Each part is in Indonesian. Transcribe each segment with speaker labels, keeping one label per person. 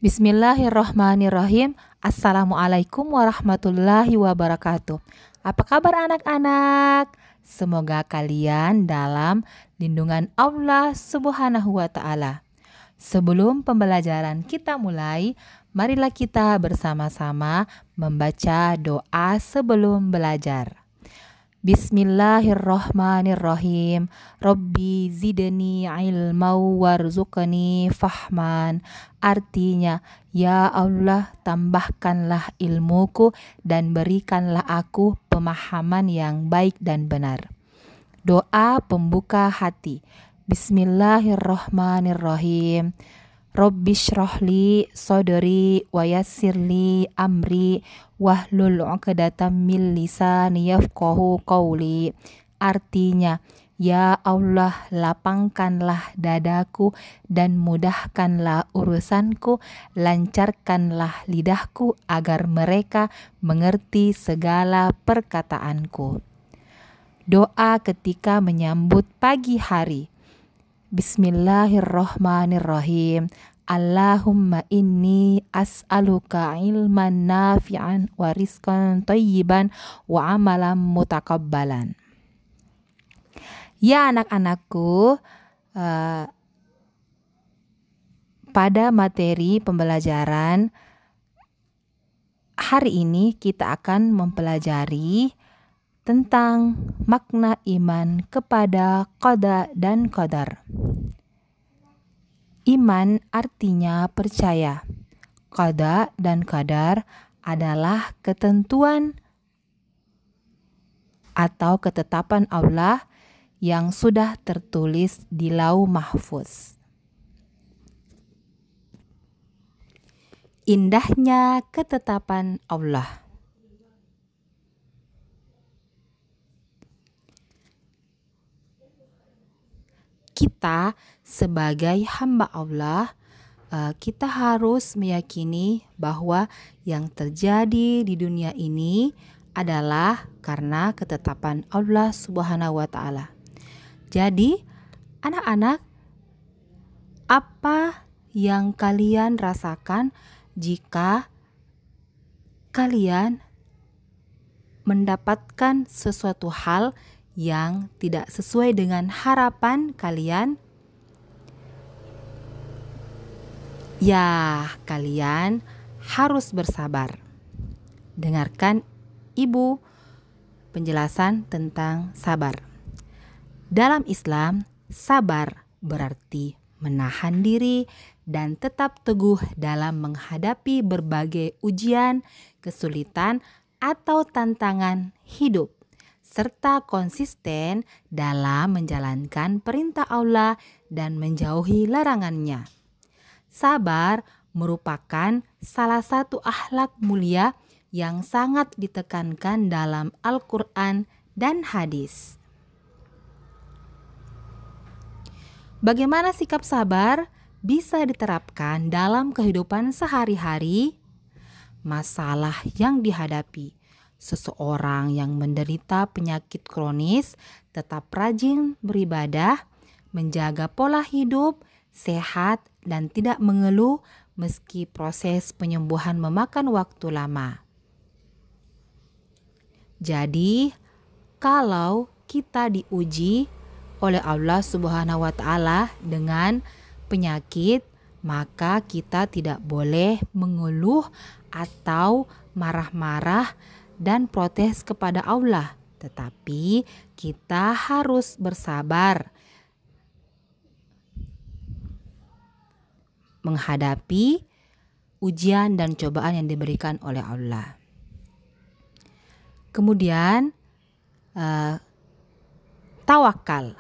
Speaker 1: Bismillahirrahmanirrahim. Assalamualaikum warahmatullahi wabarakatuh. Apa kabar anak-anak? Semoga kalian dalam lindungan Allah Subhanahu wa Ta'ala. Sebelum pembelajaran kita mulai, marilah kita bersama-sama membaca doa sebelum belajar. Bismillahirrahmanirrahim. Rabbi zidni ilma warzuqni fahman. Artinya, ya Allah, tambahkanlah ilmuku dan berikanlah aku pemahaman yang baik dan benar. Doa pembuka hati. Bismillahirrahmanirrahim. Rabbi shrahli sodri wa yassirli amri wahlul 'uqdatam min lisani yafqahu qawli. Artinya, ya Allah, lapangkanlah dadaku dan mudahkanlah urusanku, lancarkanlah lidahku agar mereka mengerti segala perkataanku. Doa ketika menyambut pagi hari. Bismillahirrahmanirrahim. Allahumma inni as'aluka ilman nafi'an wa rizqan thayyiban wa amalan mutakabbalan. Ya anak-anakku, pada materi pembelajaran hari ini kita akan mempelajari tentang makna iman kepada qada dan qadar. Iman artinya percaya. Qada dan qadar adalah ketentuan atau ketetapan Allah yang sudah tertulis di Lauh Mahfuz. Indahnya ketetapan Allah. Kita sebagai hamba Allah, kita harus meyakini bahwa yang terjadi di dunia ini adalah karena ketetapan Allah Subhanahu wa Ta'ala. Jadi, anak-anak, apa yang kalian rasakan jika kalian mendapatkan sesuatu hal yang tidak sesuai dengan harapan kalian? Ya, kalian harus bersabar. Dengarkan Ibu penjelasan tentang sabar. Dalam Islam, sabar berarti menahan diri dan tetap teguh dalam menghadapi berbagai ujian, kesulitan, atau tantangan hidup, serta konsisten dalam menjalankan perintah Allah dan menjauhi larangannya. Sabar merupakan salah satu akhlak mulia yang sangat ditekankan dalam Al-Quran dan hadis. Bagaimana sikap sabar bisa diterapkan dalam kehidupan sehari-hari? Masalah yang dihadapi. Seseorang yang menderita penyakit kronis tetap rajin beribadah, menjaga pola hidup sehat dan tidak mengeluh meski proses penyembuhan memakan waktu lama. Jadi, kalau kita diuji oleh Allah Subhanahu wa Ta'ala dengan penyakit, maka kita tidak boleh mengeluh atau marah-marah dan protes kepada Allah, tetapi kita harus bersabar menghadapi ujian dan cobaan yang diberikan oleh Allah. Kemudian tawakal.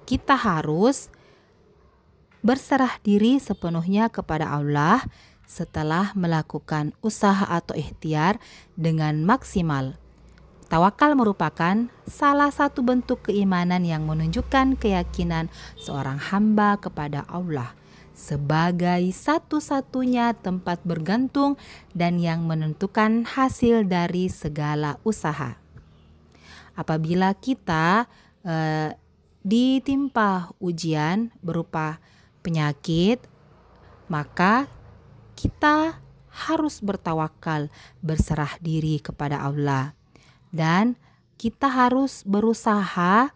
Speaker 1: Kita harus berserah diri sepenuhnya kepada Allah setelah melakukan usaha atau ikhtiar dengan maksimal. Tawakal merupakan salah satu bentuk keimanan yang menunjukkan keyakinan seorang hamba kepada Allah sebagai satu-satunya tempat bergantung dan yang menentukan hasil dari segala usaha. Apabila kita ditimpa ujian berupa penyakit, maka kita harus bertawakal, berserah diri kepada Allah. Dan kita harus berusaha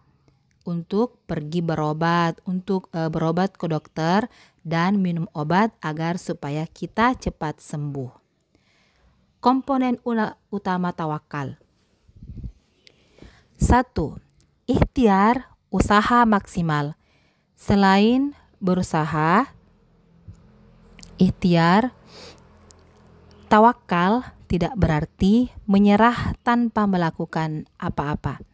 Speaker 1: untuk pergi berobat, untuk berobat ke dokter dan minum obat agar supaya kita cepat sembuh. Komponen utama tawakal. 1. Ikhtiar, usaha maksimal. Selain berusaha, ikhtiar, tawakal tidak berarti menyerah tanpa melakukan apa-apa.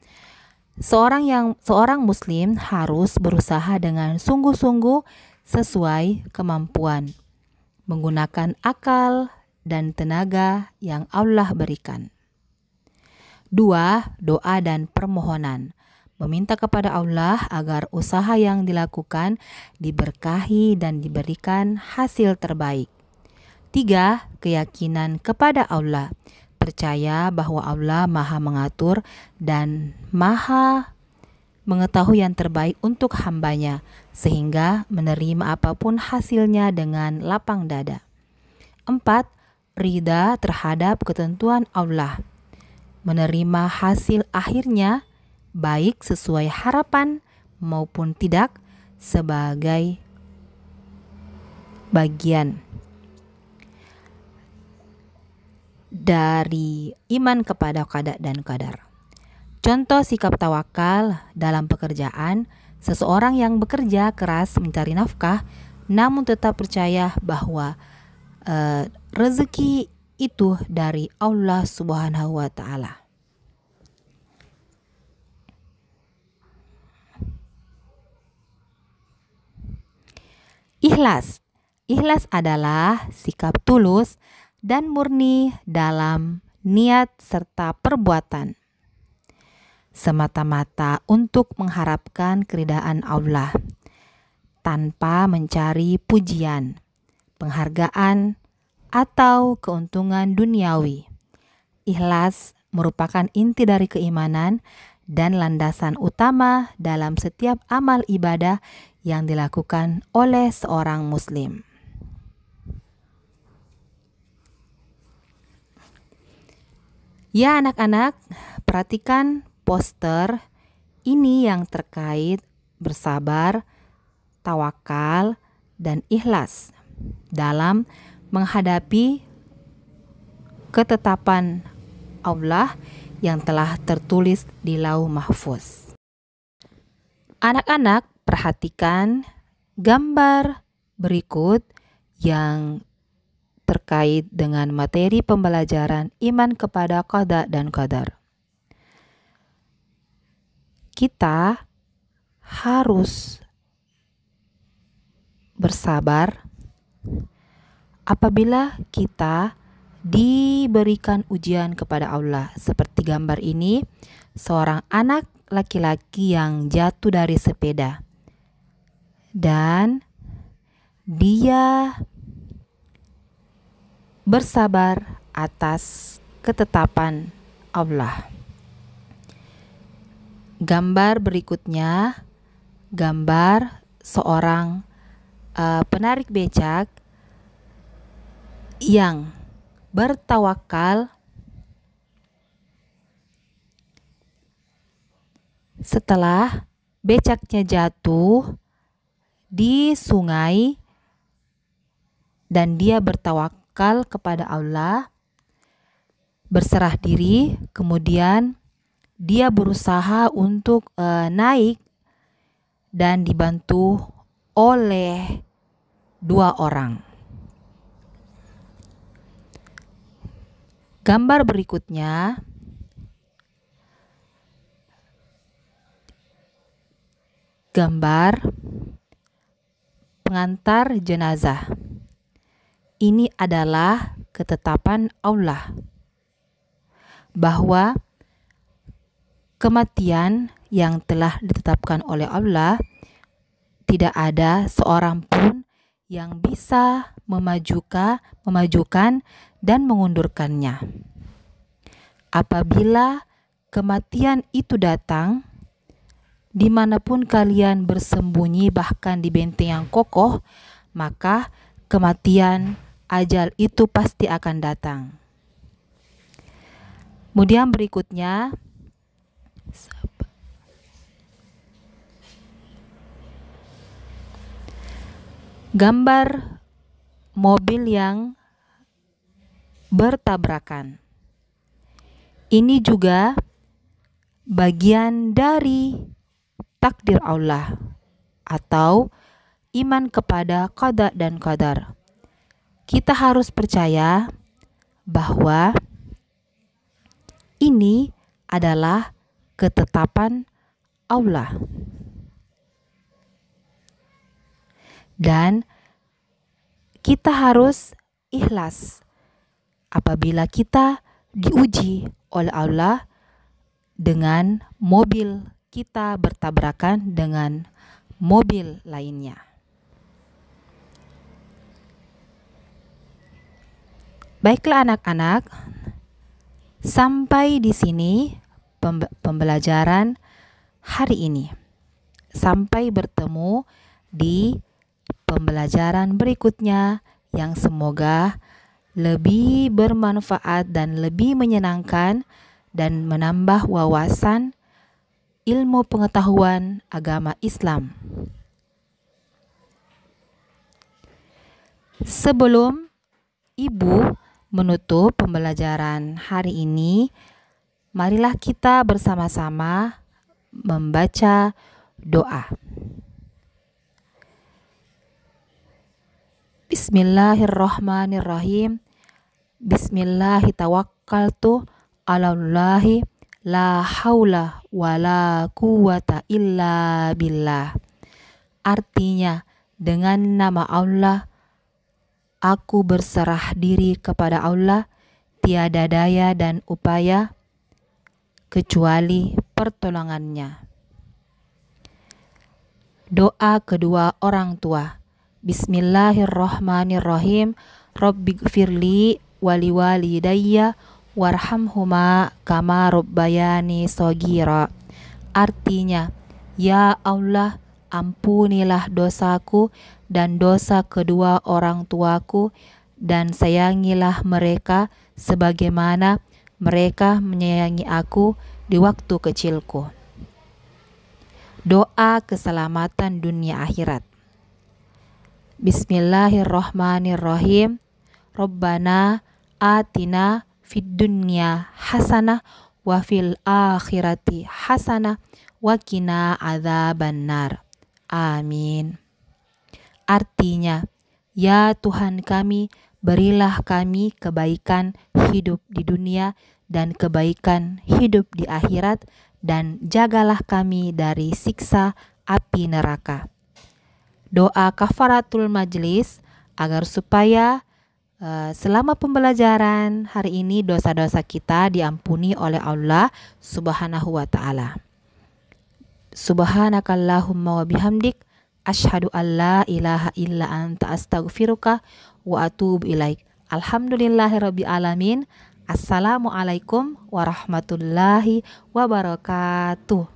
Speaker 1: Seorang muslim harus berusaha dengan sungguh-sungguh sesuai kemampuan, menggunakan akal dan tenaga yang Allah berikan. 2. Doa dan permohonan. Meminta kepada Allah agar usaha yang dilakukan diberkahi dan diberikan hasil terbaik. 3. Keyakinan kepada Allah. Percaya bahwa Allah Maha mengatur dan Maha mengetahui yang terbaik untuk hambanya, sehingga menerima apapun hasilnya dengan lapang dada. 4. Ridha terhadap ketentuan Allah. Menerima hasil akhirnya, baik sesuai harapan maupun tidak, sebagai bagian dari iman kepada qada dan qadar. Contoh sikap tawakal dalam pekerjaan, seseorang yang bekerja keras mencari nafkah, namun tetap percaya bahwa rezeki itu dari Allah Subhanahu wa Ta'ala. Ikhlas. Ikhlas adalah sikap tulus dan murni dalam niat serta perbuatan, semata-mata untuk mengharapkan keridhaan Allah, tanpa mencari pujian, penghargaan, atau keuntungan duniawi. Ikhlas merupakan inti dari keimanan dan landasan utama dalam setiap amal ibadah yang dilakukan oleh seorang muslim. Ya anak-anak, perhatikan poster ini yang terkait bersabar, tawakal, dan ikhlas dalam menghadapi ketetapan Allah yang telah tertulis di Lauh Mahfuz. Anak-anak, perhatikan gambar berikut yang terkait dengan materi pembelajaran iman kepada qada dan qadar. Kita harus bersabar apabila kita diberikan ujian kepada Allah. Seperti gambar ini, seorang anak laki-laki yang jatuh dari sepeda dan dia bersabar atas ketetapan Allah. Gambar berikutnya, gambar seorang penarik becak yang bertawakal setelah becaknya jatuh di sungai dan dia bertawakal kepada Allah, berserah diri, kemudian dia berusaha untuk naik dan dibantu oleh 2 orang. Gambar berikutnya, gambar pengantar jenazah. Ini adalah ketetapan Allah bahwa kematian yang telah ditetapkan oleh Allah, tidak ada seorang pun yang bisa memajukan dan mengundurkannya. Apabila kematian itu datang, dimanapun kalian bersembunyi, bahkan di benteng yang kokoh, maka kematian ajal itu pasti akan datang. Kemudian berikutnya, gambar mobil yang bertabrakan. Ini juga bagian dari takdir Allah atau iman kepada qada dan qadar. Kita harus percaya bahwa ini adalah ketetapan Allah. Dan kita harus ikhlas apabila kita diuji oleh Allah dengan mobil kita bertabrakan dengan mobil lainnya. Baiklah anak-anak, sampai di sini pembelajaran hari ini. Sampai bertemu di pembelajaran berikutnya yang semoga lebih bermanfaat dan lebih menyenangkan dan menambah wawasan ilmu pengetahuan agama Islam. Sebelum Ibu menutup pembelajaran hari ini, marilah kita bersama-sama membaca doa. Bismillahirrahmanirrahim. Bismillahirrahmanirrahim. Alallahi la haula wala quwata illa billah. Artinya, dengan nama Allah, aku berserah diri kepada Allah, tiada daya dan upaya kecuali pertolongannya. Doa kedua orang tua. Bismillahirrahmanirrahim. Rabbighfirli wali walidayya warhamhuma kama rabbayani shaghira. Artinya, ya Allah, ampunilah dosaku dan dosa kedua orang tuaku, dan sayangilah mereka sebagaimana mereka menyayangi aku di waktu kecilku. Doa keselamatan dunia akhirat. Bismillahirrahmanirrahim. Rabbana atina fid dunya hasanah wa fil akhirati hasanah wa qina adzabannar. Amin. Artinya, ya Tuhan kami, berilah kami kebaikan hidup di dunia dan kebaikan hidup di akhirat, dan jagalah kami dari siksa api neraka. Doa kafaratul majlis agar supaya selama pembelajaran hari ini dosa-dosa kita diampuni oleh Allah Subhanahu wa ta'ala. Subhanakallahumma wa bihamdik asyhadu an la ilaha illa anta astaghfiruka wa atubu ilaik. Alhamdulillahirabbil alamin. Assalamualaikum warahmatullahi wabarakatuh.